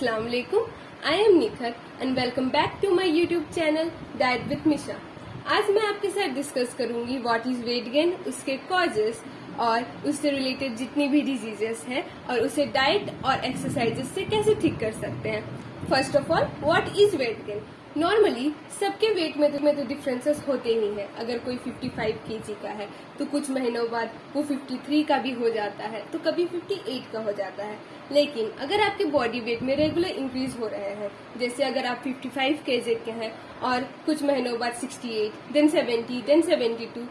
अस्सलाम वालेकुम, I am Nikhat and welcome back to my YouTube channel diet with Misha. आज मैं आपके साथ डिस्कस करूंगी व्हाट इज वेट गेन, उसके कॉजेस और उससे रिलेटेड जितनी भी डिजीजेस हैं और उसे डाइट और एक्सरसाइजेस से कैसे ठीक कर सकते हैं। First of all, what is weight gain. Normally सबके वेट में तो डिफरेंसेस होते ही हैं। अगर कोई 55 केजी का है तो कुछ महीनों बाद वो 53 का भी हो जाता है, तो कभी 58 का हो जाता है। लेकिन अगर आपके बॉडी वेट में रेगुलर इंक्रीज हो रहे हैं, जैसे अगर आप 55 केजी के हैं और कुछ महीनों बाद 68, देन 70, देन 72,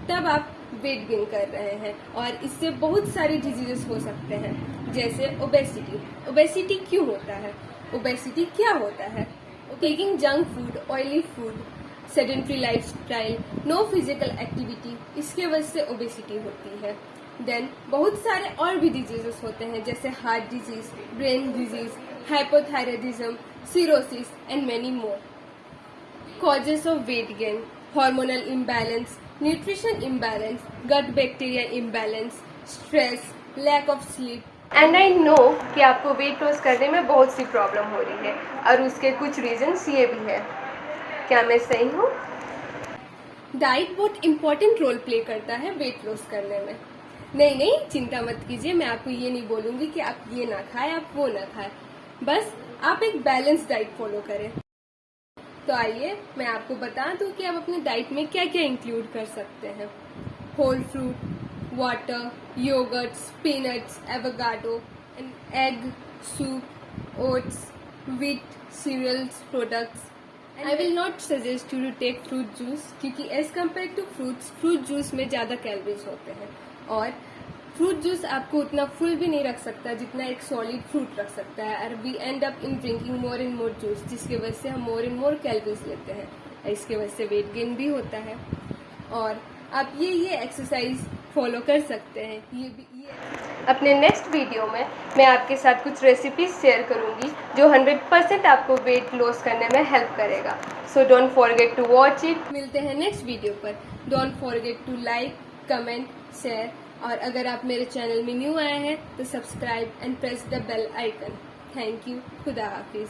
तब आप वेट गेन कर रहे हैं और इससे बहुत सारे डिजीजेस हो सकते हैं, जैसे ओबेसिटी। ओबेसिटी क्यों होता है? ओबेसिटी क्या होता है? Taking junk food, oily food, sedentary lifestyle, no physical activity, इसके वजह से ओबेसिटी होती है। देन बहुत सारे और भी डिजीजेस होते हैं, जैसे heart disease, brain disease, hypothyroidism, cirrhosis and many more. Causes of weight gain: hormonal imbalance, nutrition imbalance, gut bacteria imbalance, stress, lack of sleep. And I know कि आपको वेट लॉस करने में बहुत सी प्रॉब्लम हो रही है और उसके कुछ रीजंस ये भी है। क्या मैं सही हूँ? डाइट बहुत इम्पोर्टेंट रोल प्ले करता है वेट लॉस करने में। नहीं, चिंता मत कीजिए, मैं आपको ये नहीं बोलूंगी कि आप ये ना खाएं, आप वो ना खाएं, बस आप एक बैलेंस डाइट फॉलो करें। तो आइए मैं आपको बता दूं कि आप अपने डाइट में क्या क्या इंक्लूड कर सकते हैं। Whole fruit, water, yogurts, peanuts, avocado, egg, soup, oats, wheat, cereals, products. I will not suggest you to take fruit juice क्योंकि as compared to fruits, fruit juice में ज़्यादा कैलोरीज होते हैं और फ्रूट जूस आपको उतना फुल भी नहीं रख सकता जितना एक सॉलिड फ्रूट रख सकता है। और we end up in drinking more and more juice, जिसकी वजह से हम मोर एंड मोर कैलोरीज लेते हैं और इसके वजह से वेट गेन भी होता है। और आप ये एक्सरसाइज फॉलो कर सकते हैं। ये अपने नेक्स्ट वीडियो में मैं आपके साथ कुछ रेसिपीज शेयर करूंगी जो 100% आपको वेट लॉस करने में हेल्प करेगा। So don't forget to watch it. मिलते हैं नेक्स्ट वीडियो पर। Don't forget to like, comment, share और अगर आप मेरे चैनल में न्यू आए हैं तो subscribe and press the bell icon. Thank you. खुदा हाफिज।